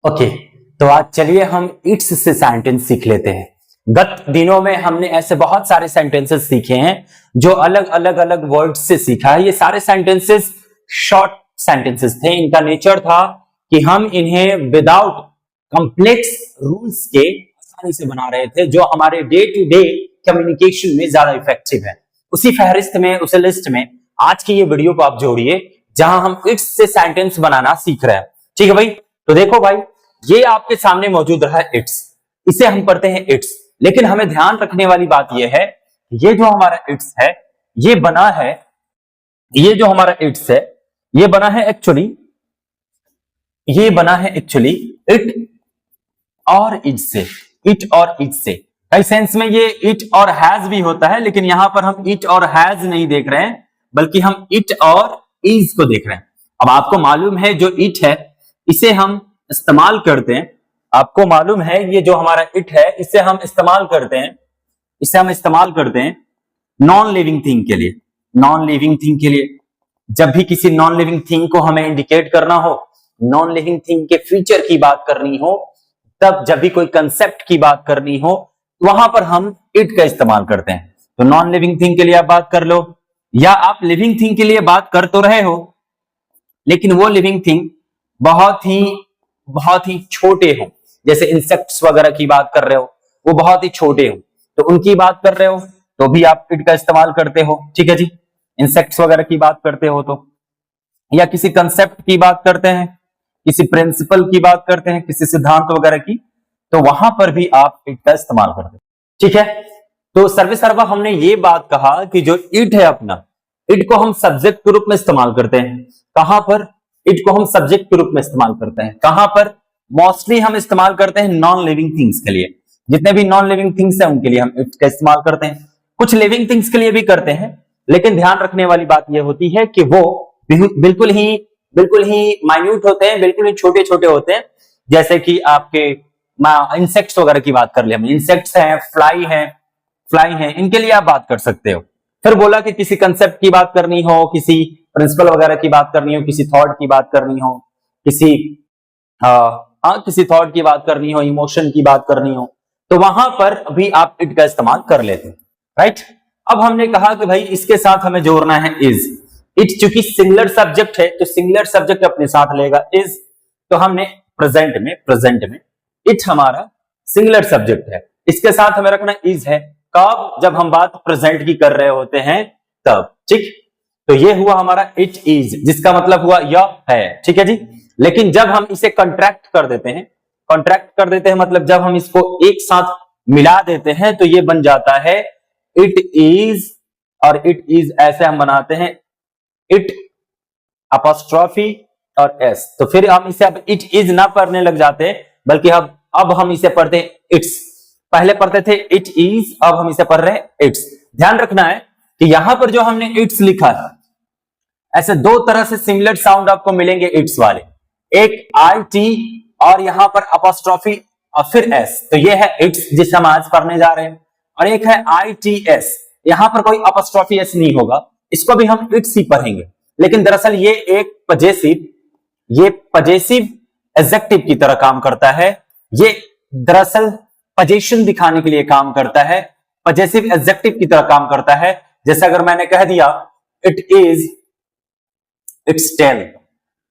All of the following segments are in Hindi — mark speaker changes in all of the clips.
Speaker 1: ओके, तो आज चलिए हम इट्स से सेंटेंस सीख लेते हैं। गत दिनों में हमने ऐसे बहुत सारे सेंटेंसेस सीखे हैं जो अलग अलग अलग वर्ड से सीखा है। ये सारे सेंटेंसेस शॉर्ट सेंटेंसेस थे। इनका नेचर था कि हम इन्हें विदाउट कॉम्प्लेक्स रूल्स के आसानी से बना रहे थे, जो हमारे डे टू डे कम्युनिकेशन में ज्यादा इफेक्टिव है। उसी फहरिस्त में, उसी लिस्ट में आज की ये वीडियो को आप जोड़िए जहां हम इट्स से सेंटेंस बनाना सीख रहे हैं। ठीक है भाई, तो देखो भाई, ये आपके सामने मौजूद रहा इट्स, इसे हम पढ़ते हैं इट्स। लेकिन हमें ध्यान रखने वाली बात यह है, ये जो हमारा इट्स है, ये बना है, ये जो हमारा इट्स है, ये बना है एक्चुअली, ये बना है एक्चुअली इट और इट से, इट और इट से। कई सेंस में ये इट और हैज भी होता है, लेकिन यहां पर हम इट और हैज नहीं देख रहे हैं, बल्कि हम इट और इज को देख रहे हैं। अब आपको मालूम है जो इट है इसे हम इस्तेमाल करते हैं, आपको मालूम है ये जो हमारा इट है इसे हम इस्तेमाल करते हैं, इसे हम इस्तेमाल करते हैं नॉन लिविंग थिंग के लिए। नॉन लिविंग थिंग के लिए, जब भी किसी नॉन लिविंग थिंग को हमें इंडिकेट करना हो, नॉन लिविंग थिंग के फ्यूचर की बात करनी हो, तब जब भी कोई कंसेप्ट की बात करनी हो, वहां पर हम इट का इस्तेमाल करते हैं। तो नॉन लिविंग थिंग के लिए आप बात कर लो, या आप लिविंग थिंग के लिए बात कर तो रहे हो, लेकिन वो लिविंग थिंग बहुत ही छोटे हो, जैसे इंसेक्ट्स वगैरह की बात कर रहे हो, वो बहुत ही छोटे हो, तो उनकी बात कर रहे हो तो भी आप इट का इस्तेमाल करते हो। ठीक है जी, इंसेक्ट्स वगैरह की बात करते हो तो, या किसी कंसेप्ट की बात करते हैं, किसी प्रिंसिपल की बात करते हैं, किसी सिद्धांत वगैरह की, तो वहां पर भी आप इट का इस्तेमाल करते हैं। ठीक है, तो सर्वे सर्वा हमने ये बात कहा कि जो इट है अपना, इट को हम सब्जेक्ट के रूप में इस्तेमाल करते हैं। कहां पर? इट को हम सब्जेक्ट के रूप में इस्तेमाल करते हैं। कहां पर? मोस्टली हम इस्तेमाल करते हैं नॉन लिविंग थिंग्स के लिए। जितने भी नॉन लिविंग थिंग्स हैं उनके लिए हम इट का इस्तेमाल करते हैं, कुछ लिविंग थिंग्स के लिए भी करते हैं, लेकिन ध्यान रखने वाली बात यह होती है कि वो बिल्कुल ही माइन्यूट होते हैं, बिल्कुल ही छोटे छोटे होते हैं। जैसे कि आपके इंसेक्ट्स वगैरह की बात कर ले, हम इंसेक्ट्स हैं, फ्लाई हैं, इनके लिए आप बात कर सकते हो। फिर बोला कि किसी कंसेप्ट की बात करनी हो, किसी प्रिंसिपल वगैरह की बात करनी हो, किसी थॉट की बात करनी हो, किसी थॉट की बात करनी हो, इमोशन की बात करनी हो, तो वहां पर भी आप इट का इस्तेमाल कर लेते हैं। राइट, अब हमने कहा कि भाई इसके साथ हमें जोड़ना है इज। इट चूंकि सिंगुलर सब्जेक्ट है तो सिंगुलर सब्जेक्ट अपने साथ लेगा इज, तो हमने प्रेजेंट में इट हमारा सिंगुलर सब्जेक्ट है, इसके साथ हमें रखना इज है। कब? जब हम बात प्रेजेंट की कर रहे होते हैं तब। ठीक, तो ये हुआ हमारा इट इज, जिसका मतलब हुआ यह है। ठीक है जी, लेकिन जब हम इसे कॉन्ट्रैक्ट कर देते हैं, मतलब जब हम इसको एक साथ मिला देते हैं तो ये बन जाता है इट इज, और इट इज ऐसे हम बनाते हैं इट अपॉस्ट्रोफी और एस। तो फिर हम इसे अब इट इज ना पढ़ने लग जाते हैं, बल्कि अब हम इसे पढ़ते हैं इट्स। पहले पढ़ते थे इट इज, अब हम इसे पढ़ रहे हैं इट्स। ध्यान रखना है कि यहां पर जो हमने इट्स लिखा है, ऐसे दो तरह से सिमिलर साउंड आपको मिलेंगे इट्स वाले, एक आई टी और यहां पर अपॉस्ट्रोफी और फिर एस, तो ये है इट्स जिसे हम आज पढ़ने जा रहे हैं। और एक है आई टी एस, यहां पर कोई अपॉस्ट्रोफी एस नहीं होगा, इसको भी हम इट्स ही पढ़ेंगे। लेकिन दरअसल ये एक पजेसिव एडजेक्टिव की तरह काम करता है। ये दरअसल पोजीशन दिखाने के लिए काम करता है, पजेसिव एडजेक्टिव की तरह काम करता है। जैसे अगर मैंने कह दिया इट इज इट्स टेल,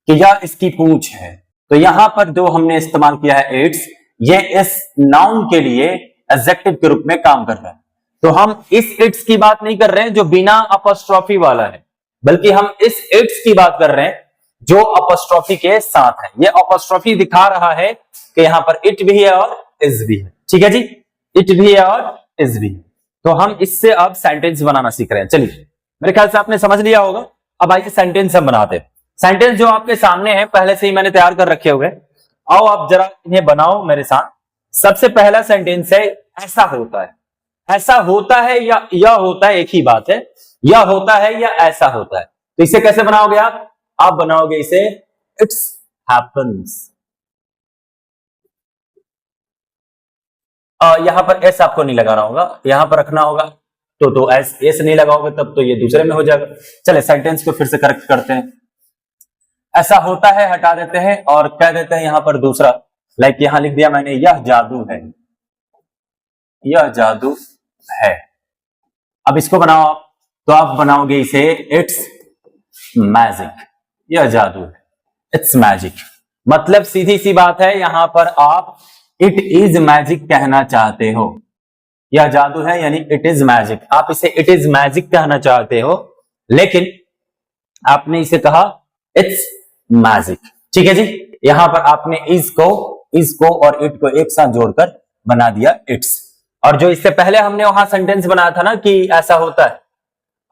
Speaker 1: कि यह इसकी पूंछ है, तो यहां पर जो हमने इस्तेमाल किया है इट्स, ये इस नाउन के लिए एडजेक्टिव के रूप में काम कर रहा है। तो हम इस इट्स की बात नहीं कर रहे हैं जो बिना अपॉस्ट्रोफी वाला है, बल्कि हम इस इट्स की बात कर रहे हैं जो अपॉस्ट्रोफी के साथ है। ये अपॉस्ट्रोफी दिखा रहा है कि यहां पर इट भी है और इज भी है। ठीक है जी, इट भी है और इज भी है। तो हम इससे अब सेंटेंस बनाना सीख रहे हैं। चलिए, मेरे ख्याल से आपने समझ लिया होगा। अब आइए सेंटेंस हम बनाते हैं। सेंटेंस जो आपके सामने है पहले से ही मैंने तैयार कर रखे हुए, आओ आप जरा इन्हें बनाओ मेरे साथ। सबसे पहला सेंटेंस है ऐसा होता है। ऐसा होता है या यह होता है, एक ही बात है, यह होता है या ऐसा होता है। तो इसे कैसे बनाओगे आप बनाओगे इसे इट्स हैपन्स। यहां पर एस आपको नहीं लगाना होगा, यहां पर रखना होगा, तो एस नहीं लगाओगे तब तो ये दूसरे में हो जाएगा। चले सेंटेंस को फिर से करेक्ट करते हैं। ऐसा होता है हटा देते हैं और कह देते हैं यहां पर दूसरा, लाइक यहां लिख दिया मैंने, यह जादू है, यह जादू है। अब इसको बनाओ आप, तो आप बनाओगे इसे इट्स मैजिक, यह जादू है, इट्स मैजिक। मतलब सीधी सी बात है, यहां पर आप इट इज मैजिक कहना चाहते हो, यह जादू है यानी इट इज मैजिक, आप इसे इट इज मैजिक कहना चाहते हो, लेकिन आपने इसे कहा इट्स मैजिक। ठीक है जी, यहां पर आपने इज को और इट को एक साथ जोड़कर बना दिया इट्स। और जो इससे पहले हमने वहां सेंटेंस बनाया था ना कि ऐसा होता है,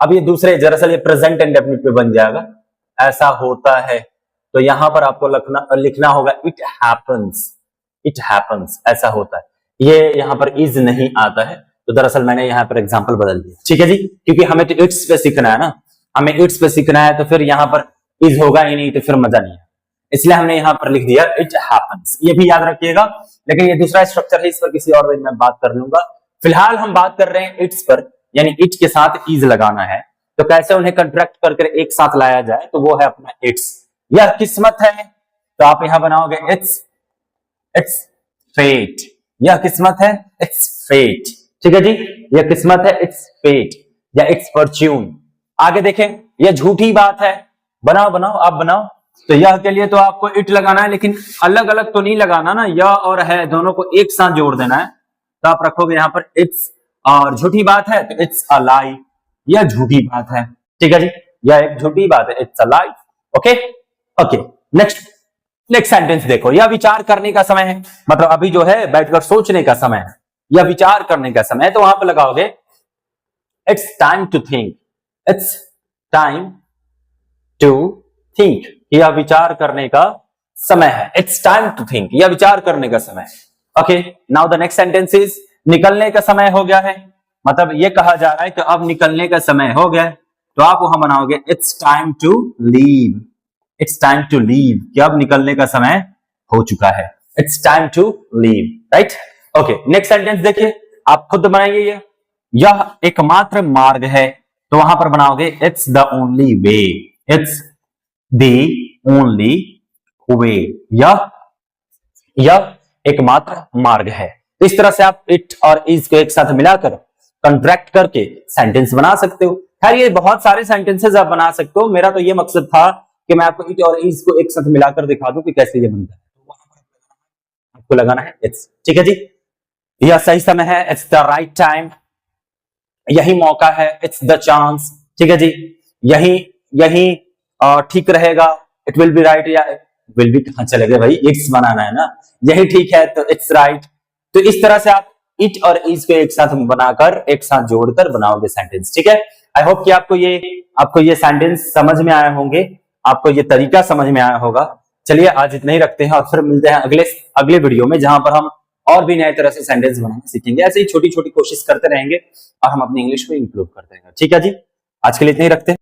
Speaker 1: अब ये दूसरे दरअसल ये प्रेजेंट इंडेफिनिट पे बन जाएगा, ऐसा होता है, तो यहां पर आपको लिखना होगा इट हैपन्स, इट हैपन्स, ऐसा होता है। ये यहां पर इज नहीं आता है, तो दरअसल मैंने यहां पर एग्जांपल बदल दिया। ठीक है जी, क्योंकि हमें तो इट्स पे सीखना है ना, हमें इट्स पे सीखना है, तो फिर यहां पर इज होगा ही नहीं, तो फिर मजा नहीं है, इसलिए हमने यहां पर लिख दिया इट हैपन्स। ये भी याद रखिएगा, लेकिन ये दूसरा स्ट्रक्चर है, इस पर किसी और दिन में बात कर लूंगा। फिलहाल हम बात कर रहे हैं इट्स पर, यानी इट के साथ इज लगाना है, तो कैसे उन्हें कंट्रैक्ट करके एक साथ लाया जाए, तो वो है अपना इट्स। यह किस्मत है, तो आप यहां बनाओगे इट्स फेट, यह किस्मत है, इट्स फेट। ठीक है जी, यह किस्मत है, इट्स फेट या इट्स फॉर्च्यून। आगे देखें, यह झूठी बात है, बनाओ आप बनाओ। तो यह के लिए तो आपको इट लगाना है, लेकिन अलग अलग तो नहीं लगाना ना, यह और है दोनों को एक साथ जोड़ देना है, तो आप रखोगे यहां पर इट्स। और झूठी बात है तो इट्स अ लाई, यह झूठी बात है। ठीक है जी, यह एक झूठी बात है, it's a lie. Okay okay, next sentence देखो, यह विचार करने का समय है, मतलब अभी जो है बैठकर सोचने का समय है, यह विचार करने का समय है, तो वहां पर लगाओगे it's time to think, it's time to think, यह विचार करने का समय है, इट्स टाइम टू थिंक, यह विचार करने का समय है। Okay, now the next sentence is निकलने का समय हो गया है, मतलब यह कहा जा रहा है कि अब निकलने का समय हो गया है, तो आप वहां बनाओगे it's time to leave, it's time to leave, कि अब निकलने का समय हो चुका है, it's time to leave, right. Okay, next sentence देखिए, आप खुद बनाएंगे, यह एकमात्र मार्ग है, तो वहां पर बनाओगे it's the only way, it's the only way, यह एकमात्र मार्ग है। तो इस तरह से आप इट और इज को एक साथ मिलाकर कंट्रैक्ट करके सेंटेंस बना सकते हो। खैर ये बहुत सारे सेंटेंसेस आप बना सकते हो, मेरा तो ये मकसद था कि मैं आपको इट और इज को एक साथ मिलाकर दिखा दूं कि कैसे ये बनता है। आपको लगाना है इट्स। ठीक है जी, यह सही समय है, इट्स द राइट टाइम, यही मौका है, इट्स द चांस। ठीक है जी, यही ठीक रहेगा, इट विल बी राइट, या विल बी कहां चले गए भाई, इट्स बनाना है ना, यही ठीक है तो इट्स राइट। तो इस तरह से आप इट और इज को एक साथ बनाकर एक साथ जोड़कर बनाओगे सेंटेंस। ठीक है, आई होप कि आपको ये सेंटेंस समझ में आए होंगे, आपको ये तरीका समझ में आया होगा। चलिए आज इतना ही रखते हैं और फिर मिलते हैं अगले वीडियो में, जहां पर हम और भी नए तरह से सेंटेंस बनाना सीखेंगे। ऐसे ही छोटी छोटी कोशिश करते रहेंगे और हम अपनी इंग्लिश को इंप्रूव करते रहेंगे। ठीक है जी, आज के लिए इतना ही रखते हैं।